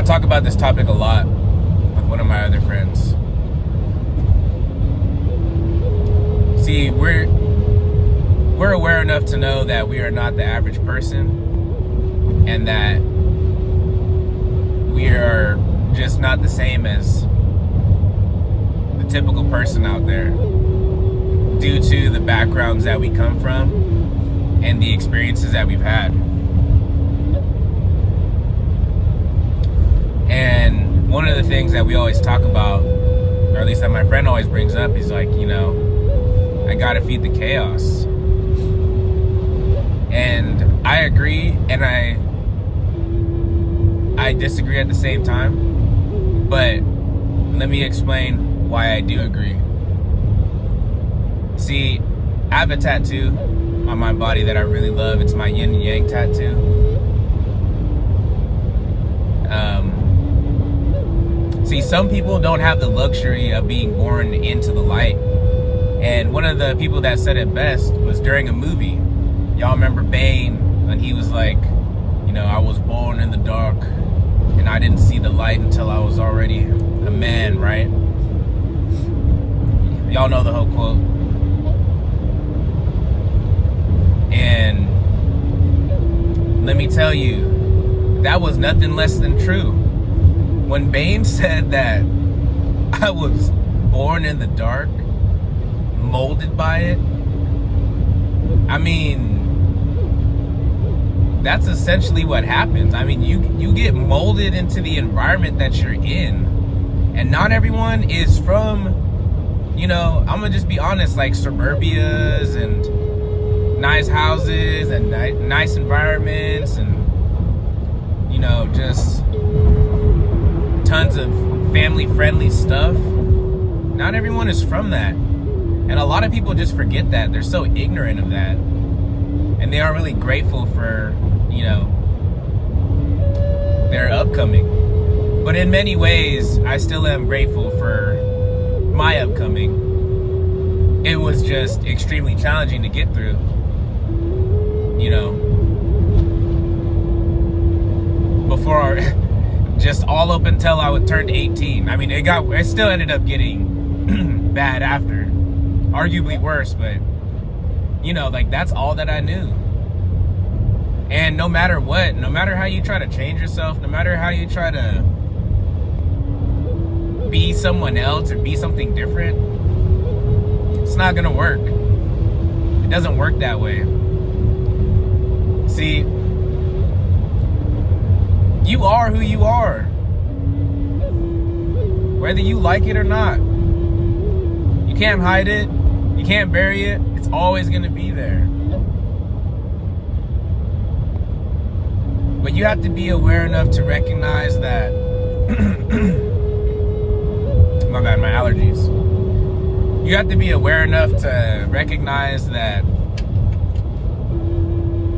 I talk about this topic a lot with one of my other friends. See, we're aware enough to know that we are not the average person, and that we are just not the same as the typical person out there, due to the backgrounds that we come from and the experiences that we've had. And one of the things that we always talk about, or at least that my friend always brings up, is like, I gotta feed the chaos. And I agree, and I disagree at the same time. But let me explain why I do agree. See, I have a tattoo on my body that I really love. It's my yin and yang tattoo. See, some people don't have the luxury of being born into the light. And one of the people that said it best was during a movie. Y'all remember Bane, when he was like, I was born in the dark and I didn't see the light until I was already a man, right? Y'all know the whole quote. And let me tell you, that was nothing less than true. When Bane said that I was born in the dark, molded by it, I mean, that's essentially what happens. I mean, you get molded into the environment that you're in. And not everyone is from, I'm gonna just be honest, like suburbias and nice houses and nice environments and, just tons of family-friendly stuff. Not everyone is from that. And a lot of people just forget that. They're so ignorant of that. And they aren't really grateful for, their upcoming. But in many ways, I still am grateful for my upcoming. It was just extremely challenging to get through. Before, just all up until I turned 18. I mean, it still ended up getting bad after. Arguably worse, but, that's all that I knew. And no matter what, no matter how you try to change yourself, no matter how you try to be someone else or be something different, it's not gonna work. It doesn't work that way. See, you are who you are, whether you like it or not. You can't hide it. You can't bury it. It's always going to be there. But you have to be aware enough to recognize that my bad, my allergies. You have to be aware enough to recognize that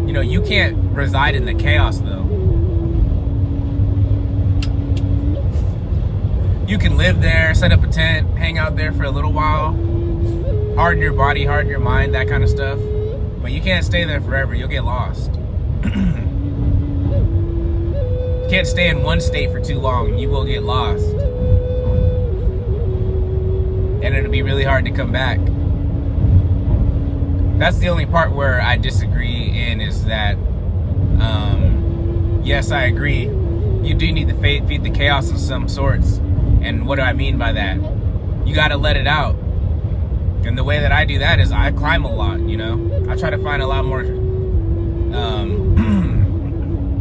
you can't reside in the chaos, though. You can live there, set up a tent, hang out there for a little while, harden your body, harden your mind, that kind of stuff. But you can't stay there forever. You'll get lost. You can't stay in one state for too long. You will get lost. And it'll be really hard to come back. That's the only part where I disagree in, is that, yes, I agree. You do need to feed the chaos of some sorts. And what do I mean by that? You got to let it out. And the way that I do that is I climb a lot, I try to find a lot more,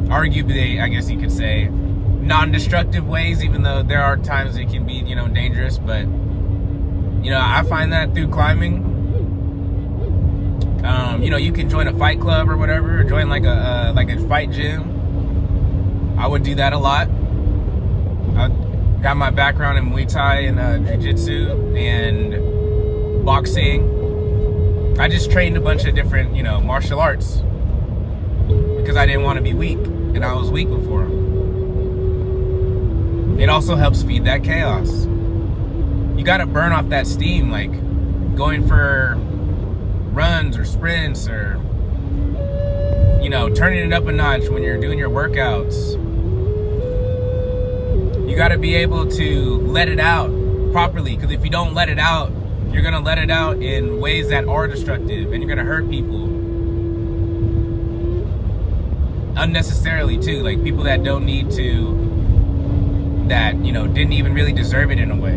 arguably, I guess you could say, non-destructive ways, even though there are times it can be, dangerous. But, I find that through climbing. You can join a fight club or whatever, or join like a fight gym. I would do that a lot. I got my background in Muay Thai and Jiu-Jitsu and boxing. I just trained a bunch of different, martial arts because I didn't want to be weak, and I was weak before. It also helps feed that chaos. You got to burn off that steam, like going for runs or sprints, or turning it up a notch when you're doing your workouts. got to be able to let it out properly, because if you don't let it out, you're going to let it out in ways that are destructive, and you're going to hurt people unnecessarily too, like people that don't need to, that, you know, didn't even really deserve it in a way.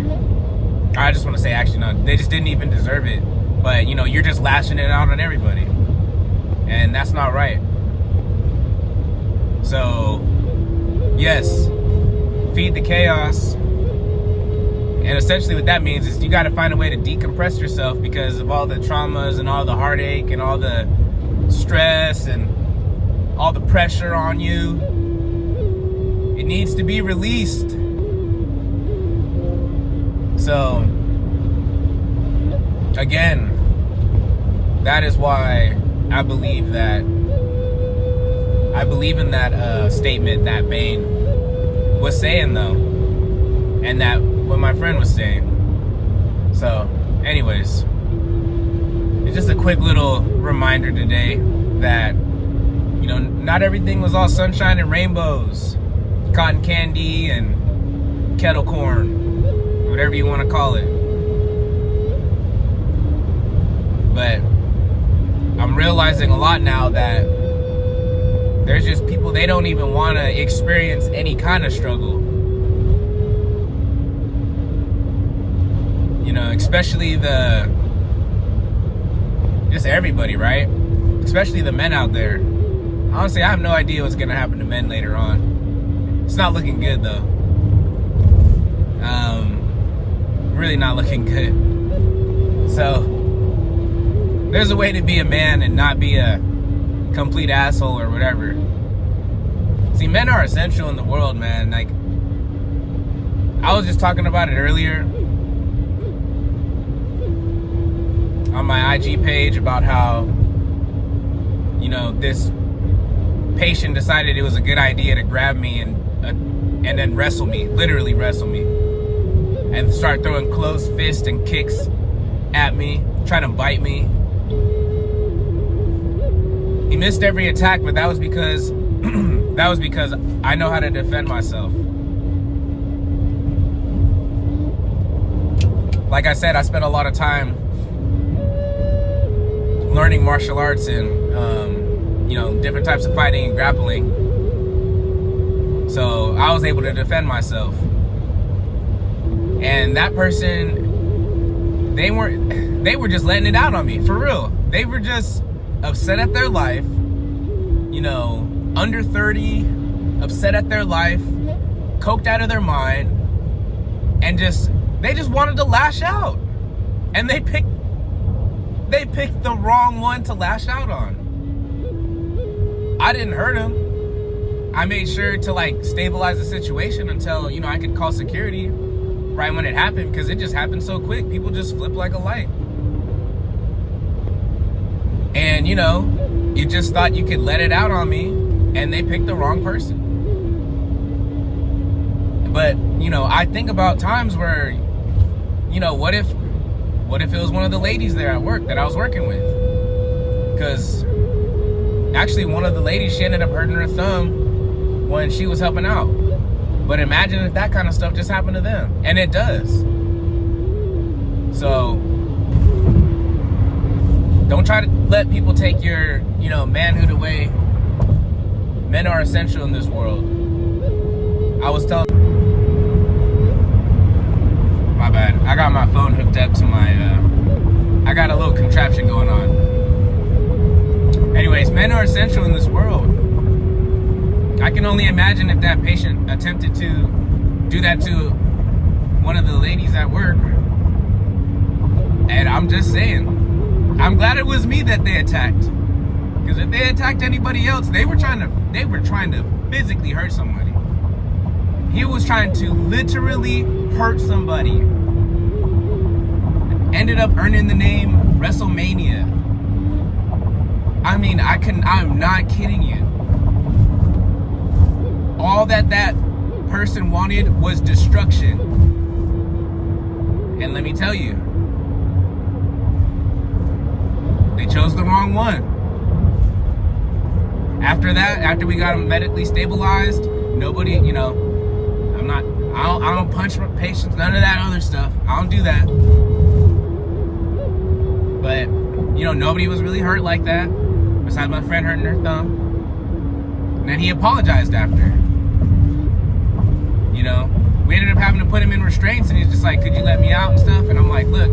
I just want to say, actually, no, they just didn't even deserve it, but, you know, you're just lashing it out on everybody, and that's not right. So, yes, feed the chaos. And essentially what that means is you got to find a way to decompress yourself because of all the traumas and all the heartache and all the stress and all the pressure on you. It needs to be released. So, again, that is why I believe in that statement that Bane was saying, though, and that what my friend was saying. So, anyways, it's just a quick little reminder today that, you know, not everything was all sunshine and rainbows, cotton candy and kettle corn, whatever you want to call it. But I'm realizing a lot now that there's just people, they don't even want to experience any kind of struggle. You know, especially just everybody, right? Especially the men out there. Honestly, I have no idea what's gonna happen to men later on. It's not looking good, though. Really not looking good. So, there's a way to be a man and not be a complete asshole or whatever. See, men are essential in the world, man. Like, I was just talking about it earlier on my IG page about how, you know, this patient decided it was a good idea to grab me and then wrestle me, literally wrestle me, and start throwing closed fists and kicks at me, trying to bite me. He missed every attack, but that was because I know how to defend myself. Like I said, I spent a lot of time learning martial arts and you know, different types of fighting and grappling. So I was able to defend myself. And that person, they were just letting it out on me, for real. They were just upset at their life, you know, under 30, upset at their life, coked out of their mind, and they just wanted to lash out. And they picked the wrong one to lash out on. I didn't hurt him. I made sure to, like, stabilize the situation until, you know, I could call security right when it happened, because it just happened so quick. People just flip like a light. And, you know, you just thought you could let it out on me, and they picked the wrong person. But, you know, I think about times where, you know, what if it was one of the ladies there at work that I was working with? Because actually one of the ladies, she ended up hurting her thumb when she was helping out. But imagine if that kind of stuff just happened to them. And it does. So, don't try to let people take your, you know, manhood away. Men are essential in this world. I was telling... My bad. I got my phone hooked up to my... I got a little contraption going on. Anyways, men are essential in this world. I can only imagine if that patient attempted to do that to one of the ladies at work. And I'm just saying, I'm glad it was me that they attacked. Because if they attacked anybody else, they were trying to physically hurt somebody. He was trying to literally hurt somebody. Ended up earning the name WrestleMania. I mean, I'm not kidding you. All that person wanted was destruction. And let me tell you, they chose the wrong one. After that, after we got him medically stabilized, nobody, you know, I don't punch patients, none of that other stuff. I don't do that. But, you know, nobody was really hurt like that, besides my friend hurting her thumb. And then he apologized after. You know, we ended up having to put him in restraints, and he's just like, could you let me out and stuff? And I'm like, look,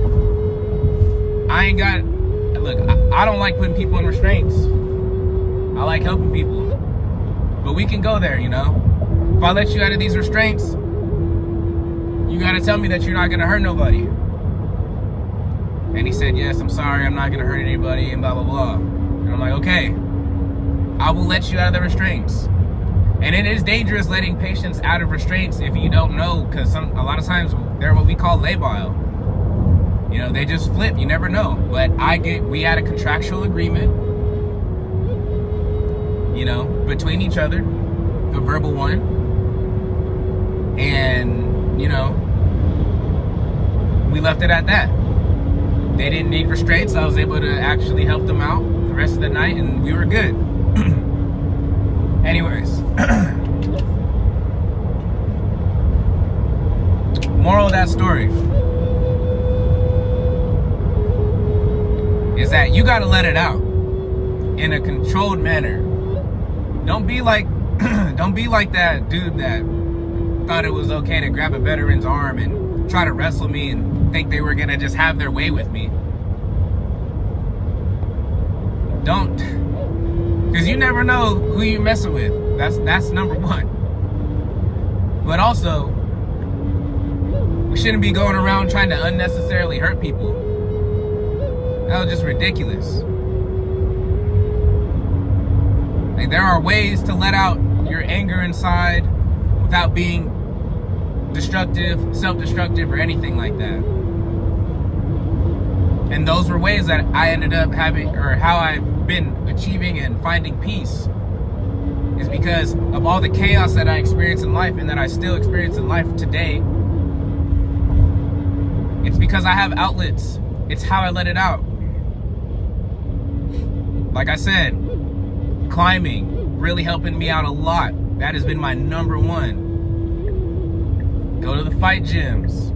I don't like putting people in restraints. I like helping people. But we can go there, you know? If I let you out of these restraints, you gotta tell me that you're not gonna hurt nobody. And he said, yes, I'm sorry, I'm not gonna hurt anybody, and blah, blah, blah. And I'm like, okay, I will let you out of the restraints. And it is dangerous letting patients out of restraints if you don't know, because a lot of times they're what we call labile. You know, they just flip, you never know. But we had a contractual agreement, you know, between each other, a verbal one. And, you know, we left it at that. They didn't need restraints. I was able to actually help them out the rest of the night, and we were good. Anyways, moral of that story is that you gotta let it out in a controlled manner. Don't be like that dude that thought it was okay to grab a veteran's arm and try to wrestle me and think they were gonna just have their way with me. Don't, because you never know who you're messing with. That's number one. But also, we shouldn't be going around trying to unnecessarily hurt people. That was just ridiculous. Like, there are ways to let out your anger inside without being destructive, self-destructive, or anything like that. And those were ways that I ended up having, or how I've been achieving and finding peace, is because of all the chaos that I experienced in life and that I still experience in life today. It's because I have outlets. It's how I let it out. Like I said, climbing really helping me out a lot. That has been my number one. Go to the fight gyms.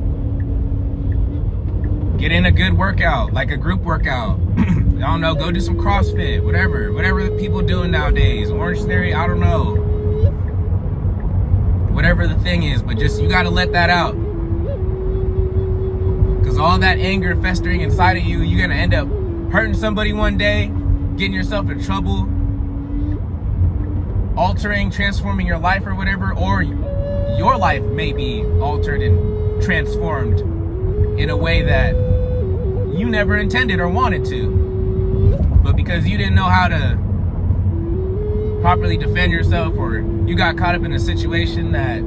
Get in a good workout, like a group workout. I don't know, go do some CrossFit, whatever the people doing nowadays. Orange Theory, I don't know. Whatever the thing is, but just, you gotta let that out. Because all that anger festering inside of you, you're gonna end up hurting somebody one day, getting yourself in trouble, altering, transforming your life or whatever, or your life may be altered and transformed in a way that you never intended or wanted to. But because you didn't know how to properly defend yourself, or you got caught up in a situation that,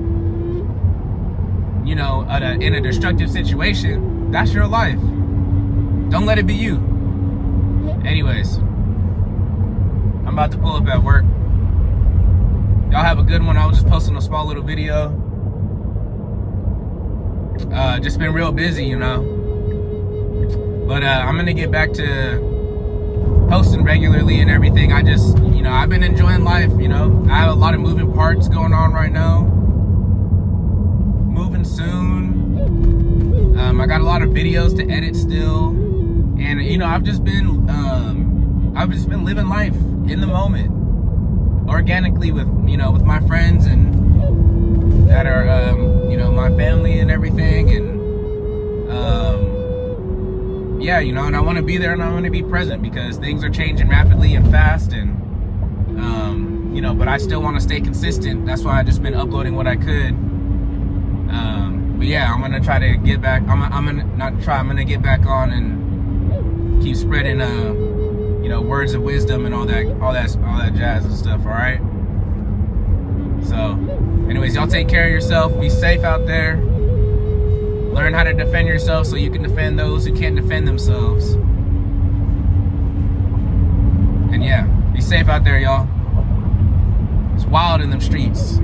you know, in a destructive situation, that's your life. Don't let it be you. Anyways, I'm about to pull up at work. Y'all have a good one. I was just posting a small little video. Just been real busy, you know. But I'm gonna get back to posting regularly and everything. I just, you know, I've been enjoying life, you know. I have a lot of moving parts going on right now. Moving soon. I got a lot of videos to edit still. And, you know, I've just been living life in the moment. Organically with, you know, with my friends and that are, you know, my family and everything. And, yeah, you know, and I want to be there and I want to be present because things are changing rapidly and fast, and you know, but I still want to stay consistent. That's why I just been uploading what I could. But yeah, I'm gonna try to get back. I'm gonna get back on and keep spreading you know, words of wisdom and all that jazz and stuff. All right. So, anyways, y'all take care of yourself. Be safe out there. Learn how to defend yourself so you can defend those who can't defend themselves. And yeah, be safe out there, y'all. It's wild in them streets.